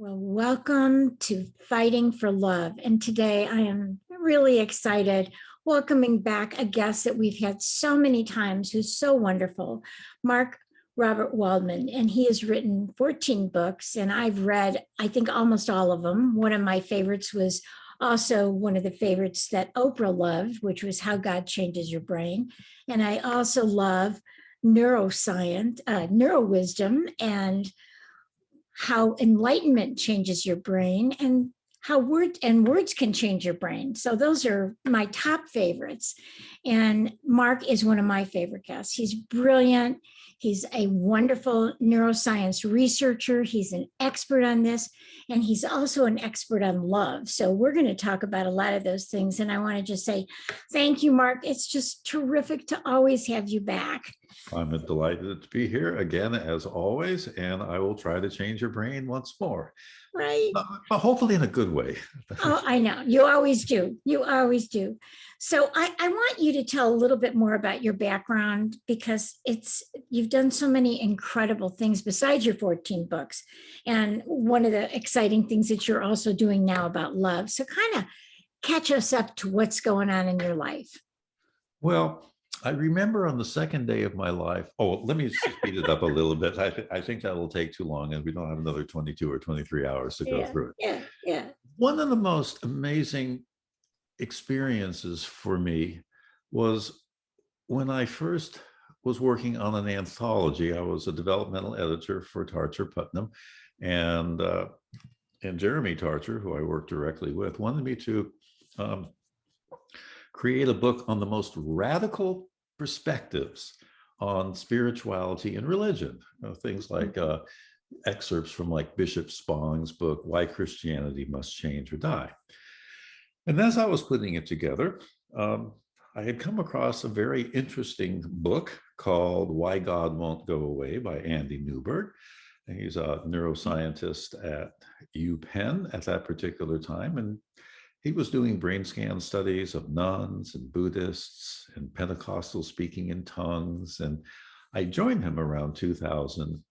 Well, welcome to Fighting for Love. And today I am really excited welcoming back a guest that we've had so many times who's so wonderful, Mark Robert Waldman. And he has written 14 books, and I've read, I think, almost all of them. One of my favorites was also one of the favorites that Oprah loved, which was How God Changes Your Brain. And I also love neuroscience, neurowisdom, and how enlightenment changes your brain and how words can change your brain. So those are my top favorites. And Mark is one of my favorite guests. He's brilliant. He's a wonderful neuroscience researcher. He's an expert on this, and he's also an expert on love. So we're going to talk about a lot of those things. And I want to just say thank you, Mark. It's just terrific to always have you back. I'm delighted to be here again, as always, and I will try to change your brain once more. Right. But hopefully in a good way. Oh, I know. You always do. You always do. So I want you to tell a little bit more about your background, because you've done so many incredible things besides your 14 books. And one of the exciting things that you're also doing now about love. So kind of catch us up to what's going on in your life. Well, I remember on the second day of my life. Oh, let me speed it up a little bit. I think that'll take too long, and we don't have another 22 or 23 hours to go through it. Yeah. One of the most amazing experiences for me was when I first was working on an anthology. I was a developmental editor for Tarcher Putnam, and Jeremy Tarcher, who I worked directly with, wanted me to create a book on the most radical perspectives on spirituality and religion. Things like excerpts from like Bishop Spong's book, Why Christianity Must Change or Die. And as I was putting it together, I had come across a very interesting book called Why God Won't Go Away by Andy Newberg. He's a neuroscientist at UPenn at that particular time, and he was doing brain scan studies of nuns and Buddhists and Pentecostals speaking in tongues. And I joined him around 2000,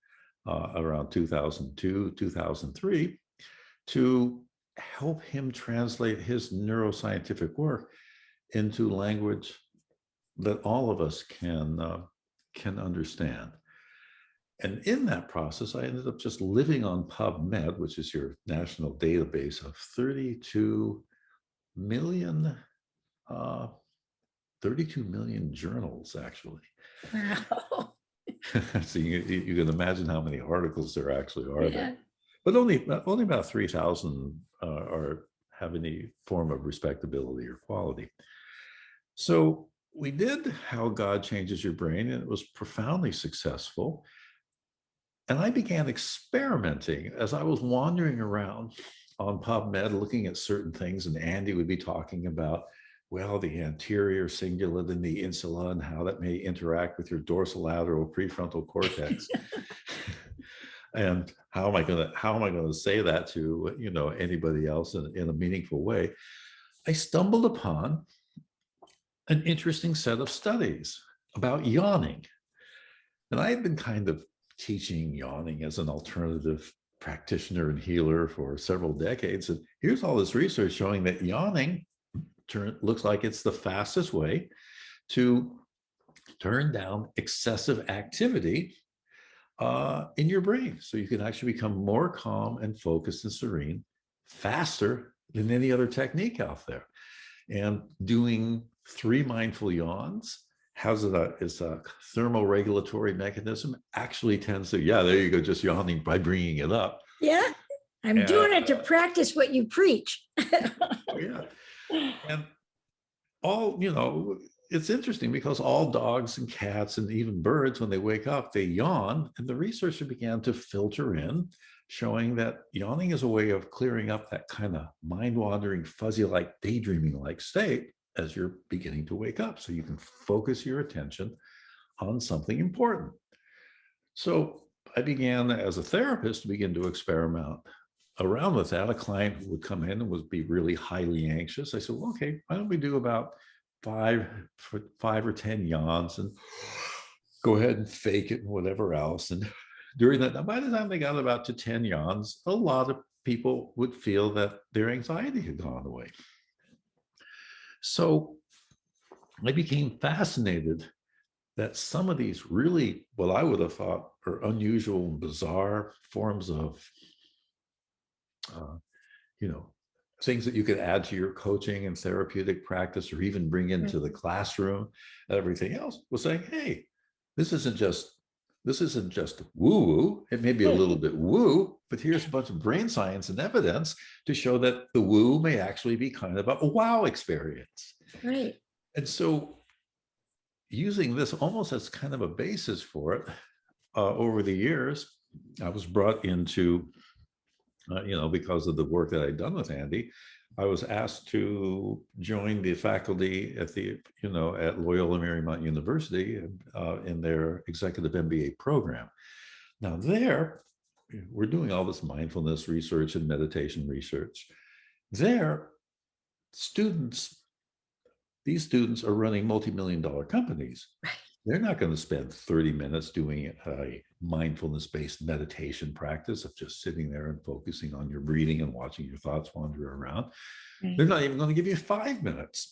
around 2002, 2003, to help him translate his neuroscientific work into language that all of us can understand. And in that process, I ended up just living on PubMed, which is your national database of 32 million journals, actually. Wow. So you can imagine how many articles there actually are there. But only about 3,000 have any form of respectability or quality. So we did How God Changes Your Brain, and it was profoundly successful. And I began experimenting as I was wandering around on PubMed, looking at certain things, and Andy would be talking about, well, the anterior cingulate and the insula and how that may interact with your dorsolateral prefrontal cortex. And how am I going to say that to anybody else in a meaningful way? I stumbled upon an interesting set of studies about yawning, and I had been kind of teaching yawning as an alternative practitioner and healer for several decades. And here's all this research showing that yawning looks like it's the fastest way to turn down excessive activity in your brain. So you can actually become more calm and focused and serene faster than any other technique out there. And doing 3 mindful yawns is a thermoregulatory mechanism, actually tends to, there you go, just yawning by bringing it up. Yeah, I'm doing it to practice what you preach. Yeah. And it's interesting because all dogs and cats and even birds, when they wake up, they yawn. And the researcher began to filter in, showing that yawning is a way of clearing up that kind of mind-wandering, fuzzy-like, daydreaming-like state as you're beginning to wake up, so you can focus your attention on something important. So I began, as a therapist, to begin to experiment around with that. A client who would come in and would be really highly anxious. I said, well, okay, why don't we do about 5 or 10 yawns and go ahead and fake it and whatever else. And during that, by the time they got about to 10 yawns, a lot of people would feel that their anxiety had gone away. So I became fascinated that some of these really, what I would have thought are unusual and bizarre forms of, uh, you know, things that you could add to your coaching and therapeutic practice, or even bring into the classroom and everything else, was saying, hey, this isn't just woo woo. It may be a little bit woo, but here's a bunch of brain science and evidence to show that the woo may actually be kind of a wow experience. Right. And so using this almost as kind of a basis for it, over the years, I was brought into, because of the work that I'd done with Andy, I was asked to join the faculty at at Loyola Marymount University in their executive MBA program. Now there, we're doing all this mindfulness research and meditation research. There, these students are running multi-million-dollar companies. Right. They're not going to spend 30 minutes doing a mindfulness-based meditation practice of just sitting there and focusing on your breathing and watching your thoughts wander around. Right. They're not even going to give you 5 minutes.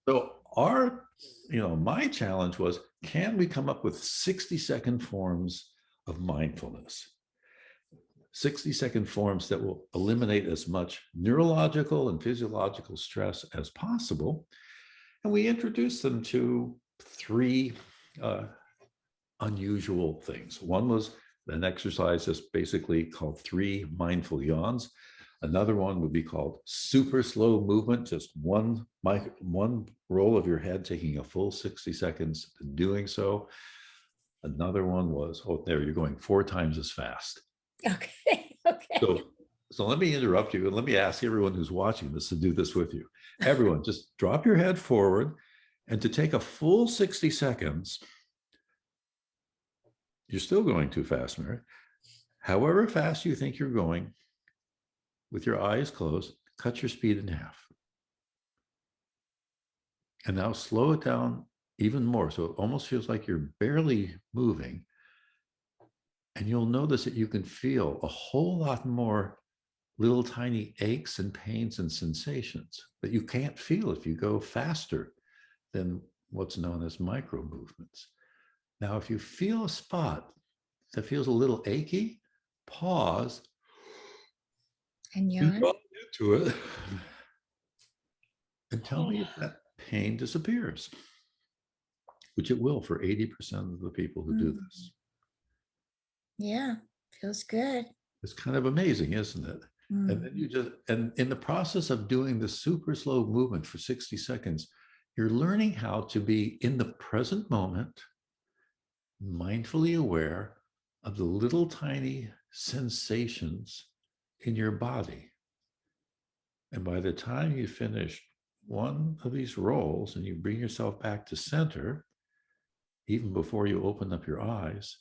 So my challenge was, can we come up with 60-second forms of mindfulness? 60-second forms that will eliminate as much neurological and physiological stress as possible. And we introduced them to 3 unusual things. One was an exercise that's basically called 3 mindful yawns. Another one would be called super slow movement, just one roll of your head, taking a full 60 seconds doing so. Another one was, you're going 4 times as fast. Okay. Okay. So let me interrupt you and let me ask everyone who's watching this to do this with you. Everyone, just drop your head forward, and to take a full 60 seconds, you're still going too fast, Mary. However fast you think you're going, with your eyes closed, cut your speed in half. And now slow it down even more. So it almost feels like you're barely moving. And you'll notice that you can feel a whole lot more little tiny aches and pains and sensations that you can't feel if you go faster than what's known as micro movements. Now, if you feel a spot that feels a little achy, pause And yawn. Into it and tell me if that pain disappears, which it will for 80% of the people who do this. Yeah, feels good. It's kind of amazing, isn't it? And then and in the process of doing the super slow movement for 60 seconds, you're learning how to be in the present moment, mindfully aware of the little tiny sensations in your body. And by the time you finish one of these rolls and you bring yourself back to center, even before you open up your eyes,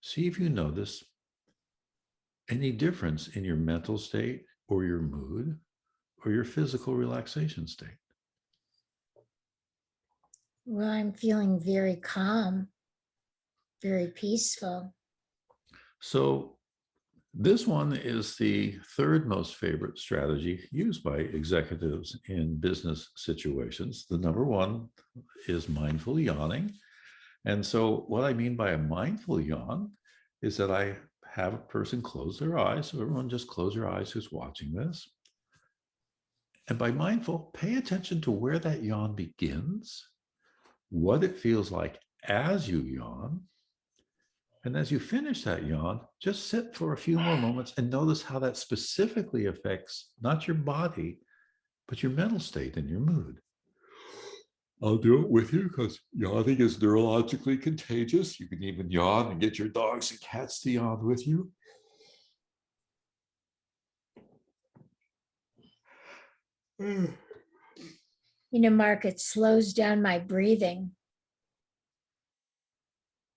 see if you notice any difference in your mental state or your mood or your physical relaxation state. Well, I'm feeling very calm, very peaceful. So this one is the 3rd most favorite strategy used by executives in business situations. The number 1 is mindful yawning. And so what I mean by a mindful yawn is that I have a person close their eyes. So everyone just close your eyes who's watching this. And by mindful, pay attention to where that yawn begins, what it feels like as you yawn. And as you finish that yawn, just sit for a few more moments and notice how that specifically affects not your body, but your mental state and your mood. I'll do it with you because yawning is neurologically contagious. You can even yawn and get your dogs and cats to yawn with you. Mark, it slows down my breathing.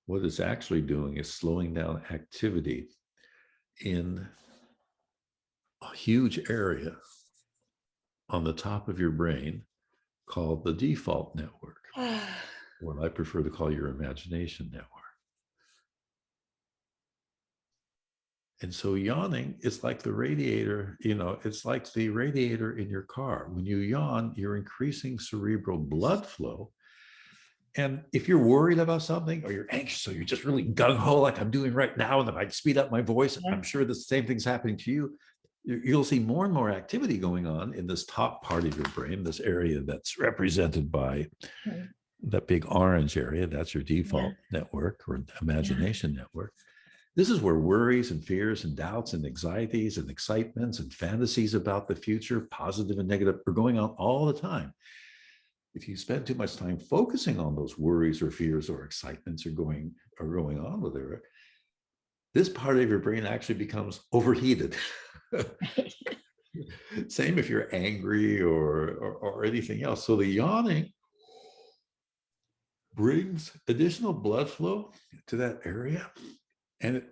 What it's actually doing is slowing down activity in a huge area on the top of your brain called the default network, what I prefer to call your imagination network. And so yawning is like the radiator, it's like the radiator in your car. When you yawn, you're increasing cerebral blood flow. And if you're worried about something or you're anxious or you're just really gung ho, like I'm doing right now, and if I speed up my voice, I'm sure the same thing's happening to you. You'll see more and more activity going on in this top part of your brain, this area that's represented by that big orange area. That's your default network or imagination network. This is where worries and fears and doubts and anxieties and excitements and fantasies about the future, positive and negative, are going on all the time. If you spend too much time focusing on those worries or fears or excitements are going on with it, this part of your brain actually becomes overheated. Same if you're angry or anything else. So the yawning brings additional blood flow to that area, and it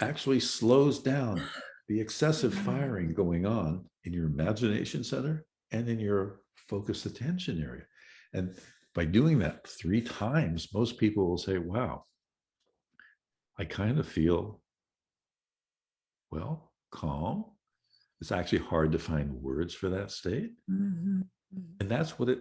actually slows down the excessive firing going on in your imagination center and in your focused attention area. And by doing that 3 times, most people will say, wow, I kind of feel, well, calm. It's actually hard to find words for that state. And that's what it